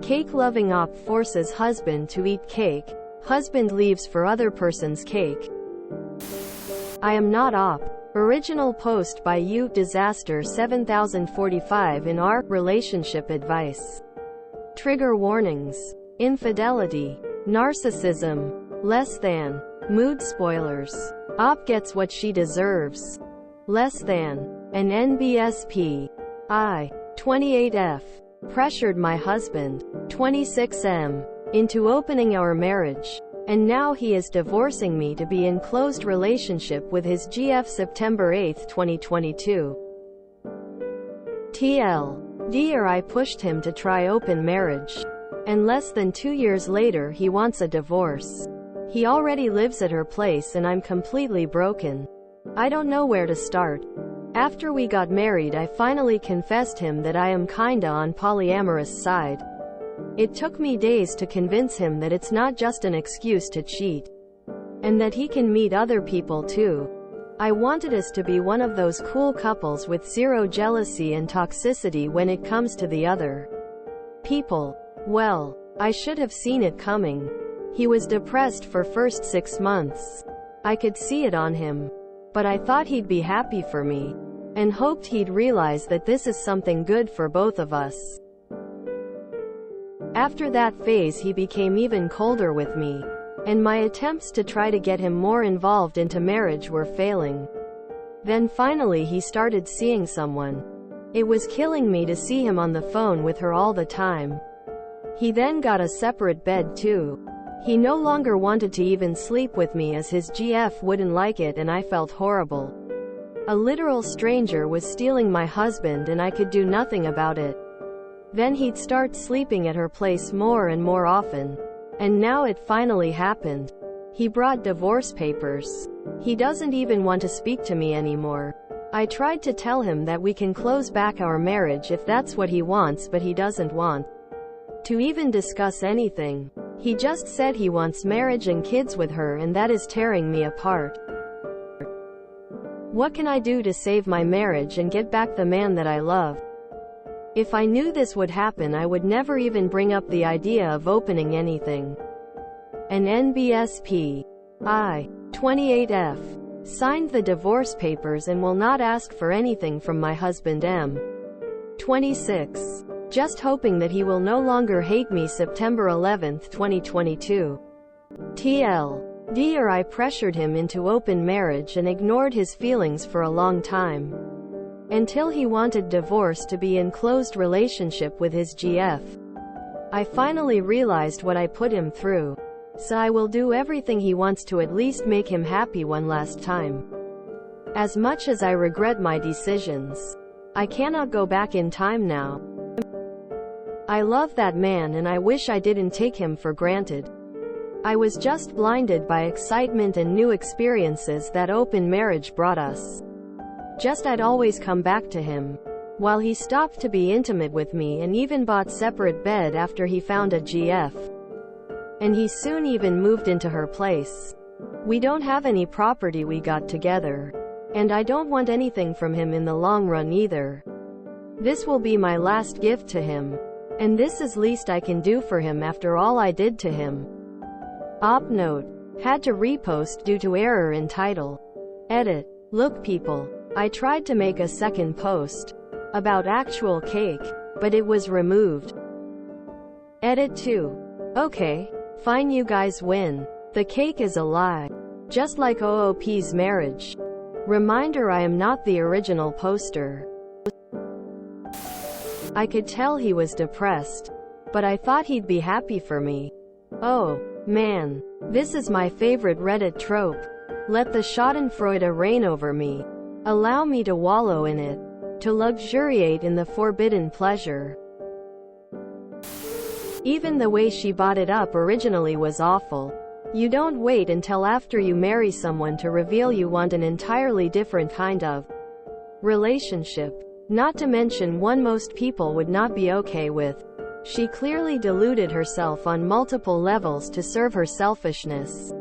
Cake-loving op forces husband to eat cake. Husband leaves for other person's cake. I am not op. Original post by you. Disaster 7045 in our relationship advice. Trigger warnings. Infidelity. Narcissism. Less than. Mood spoilers. Op gets what she deserves. Less than. An NBSP. I. 28F. Pressured my husband. 26M. Into opening our marriage. And now he is divorcing me to be in closed relationship with his GF September 8, 2022. TL. Dear, I pushed him to try open marriage. And less than 2 years later he wants a divorce. He already lives at her place and I'm completely broken. I don't know where to start. After we got married I finally confessed him that I am kinda on polyamorous side. It took me days to convince him that it's not just an excuse to cheat. And that he can meet other people too. I wanted us to be one of those cool couples with zero jealousy and toxicity when it comes to the other people. Well, I should have seen it coming. He was depressed for first 6 months. I could see it on him. But I thought he'd be happy for me. And hoped he'd realize that this is something good for both of us. After that phase he became even colder with me. And my attempts to try to get him more involved into marriage were failing. Then finally he started seeing someone. It was killing me to see him on the phone with her all the time. He then got a separate bed too. He no longer wanted to even sleep with me as his GF wouldn't like it and I felt horrible. A literal stranger was stealing my husband and I could do nothing about it. Then he'd start sleeping at her place more and more often. And now it finally happened. He brought divorce papers. He doesn't even want to speak to me anymore. I tried to tell him that we can close back our marriage if that's what he wants, but he doesn't want to even discuss anything. He just said he wants marriage and kids with her, and that is tearing me apart. What can I do to save my marriage and get back the man that I love? If I knew this would happen I would never even bring up the idea of opening anything. An NBSP. I. 28F. Signed the divorce papers and will not ask for anything from my husband M. 26. Just hoping that he will no longer hate me. September 11, 2022. TL. Dear, I pressured him into open marriage and ignored his feelings for a long time. Until he wanted divorce to be in closed relationship with his GF. I finally realized what I put him through. So I will do everything he wants to at least make him happy one last time. As much as I regret my decisions, I cannot go back in time now. I love that man and I wish I didn't take him for granted. I was just blinded by excitement and new experiences that open marriage brought us. Just I'd always come back to him. While he stopped to be intimate with me and even bought separate bed after he found a GF. And he soon even moved into her place. We don't have any property we got together. And I don't want anything from him in the long run either. This will be my last gift to him. And this is least I can do for him after all I did to him. Op note. Had to repost due to error in title. Edit. Look people. I tried to make a second post about actual cake, but it was removed. Edit 2. Okay. Fine, you guys win. The cake is a lie. Just like OOP's marriage. Reminder, I am not the original poster. I could tell he was depressed. But I thought he'd be happy for me. Oh, man. This is my favorite Reddit trope. Let the schadenfreude reign over me. Allow me to wallow in it. To luxuriate in the forbidden pleasure. Even the way she bought it up originally was awful. You don't wait until after you marry someone to reveal you want an entirely different kind of relationship. Not to mention one most people would not be okay with. She clearly deluded herself on multiple levels to serve her selfishness.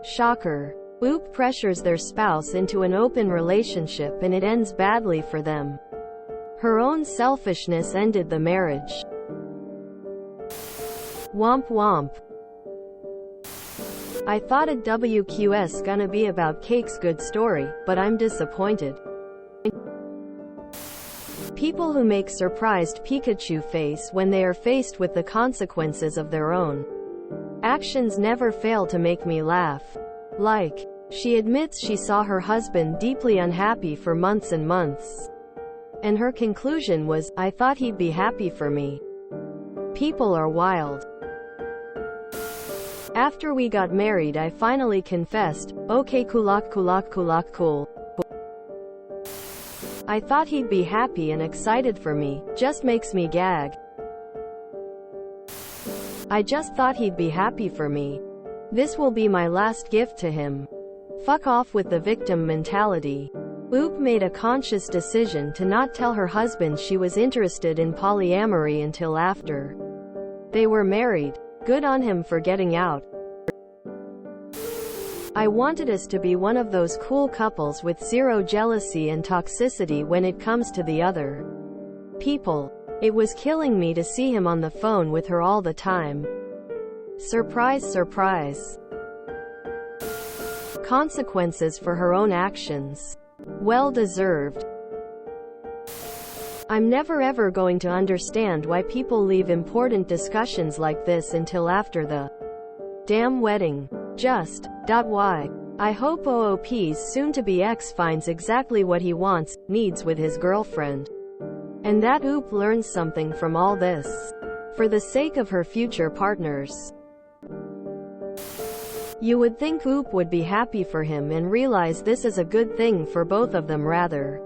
Shocker. OOP pressures their spouse into an open relationship and it ends badly for them. Her own selfishness ended the marriage. Womp womp. I thought it WQS gonna be about Cake's good story, but I'm disappointed. People who make surprised Pikachu face when they are faced with the consequences of their own actions never fail to make me laugh. Like, she admits she saw her husband deeply unhappy for months and months. And her conclusion was, I thought he'd be happy for me. People are wild. After we got married I finally confessed, okay cool. I thought he'd be happy and excited for me, just makes me gag. I just thought he'd be happy for me. This will be my last gift to him. Fuck off with the victim mentality. Oop made a conscious decision to not tell her husband she was interested in polyamory until after they were married. Good on him for getting out. I wanted us to be one of those cool couples with zero jealousy and toxicity when it comes to the other people. It was killing me to see him on the phone with her all the time. Surprise, surprise. Consequences for her own actions. Well deserved. I'm never ever going to understand why people leave important discussions like this until after the damn wedding. Just. Why? I hope OOP's soon-to-be ex finds exactly what he wants, needs with his girlfriend. And that Oop learns something from all this. For the sake of her future partners. You would think Oop would be happy for him and realize this is a good thing for both of them rather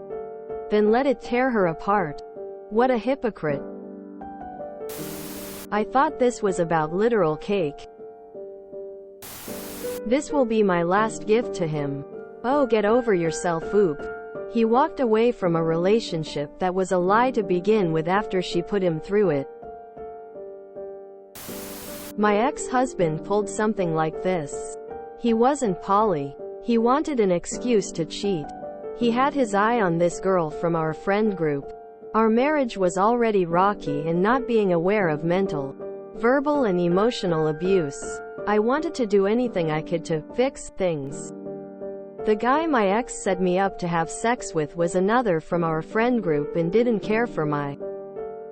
than let it tear her apart. What a hypocrite. I thought this was about literal Cake. This will be my last gift to him. Oh, get over yourself, Oop. He walked away from a relationship that was a lie to begin with after she put him through it. My ex-husband pulled something like this. He wasn't poly. He wanted an excuse to cheat. He had his eye on this girl from our friend group. Our marriage was already rocky, and not being aware of mental, verbal and emotional abuse, I wanted to do anything I could to fix things. The guy my ex set me up to have sex with was another from our friend group and didn't care for my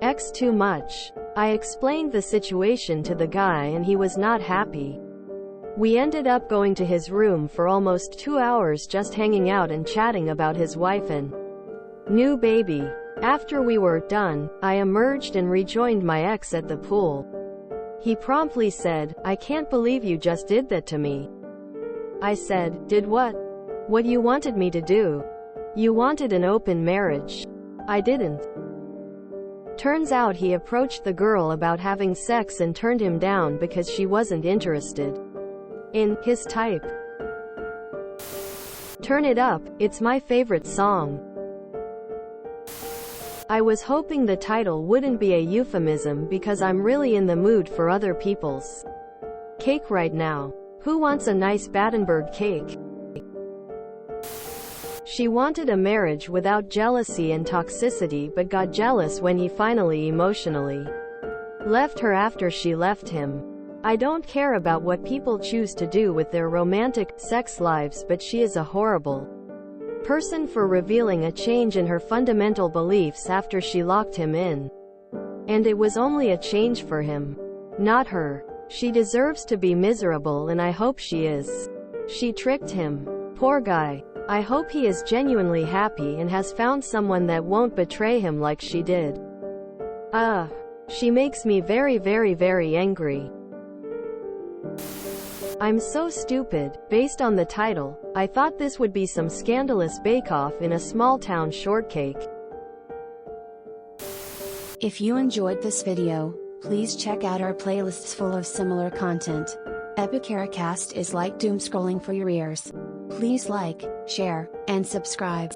ex too much. I explained the situation to the guy and he was not happy. We ended up going to his room for almost 2 hours just hanging out and chatting about his wife and new baby. After we were done, I emerged and rejoined my ex at the pool. He promptly said, I can't believe you just did that to me. I said, did what? What you wanted me to do? You wanted an open marriage. I didn't. Turns out he approached the girl about having sex and turned him down because she wasn't interested in his type. Turn It Up, it's my favorite song. I was hoping the title wouldn't be a euphemism because I'm really in the mood for other people's cake right now. Who wants a nice Battenberg cake? She wanted a marriage without jealousy and toxicity but got jealous when he finally emotionally left her after she left him. I don't care about what people choose to do with their romantic sex lives, but she is a horrible person for revealing a change in her fundamental beliefs after she locked him in. And it was only a change for him, not her. She deserves to be miserable and I hope she is. She tricked him. Poor guy. I hope he is genuinely happy and has found someone that won't betray him like she did. She makes me very, very, very angry. I'm so stupid. Based on the title, I thought this would be some scandalous bake-off in a small-town shortcake. If you enjoyed this video, please check out our playlists full of similar content. Epicaricast is like doom scrolling for your ears. Please like, share, and subscribe.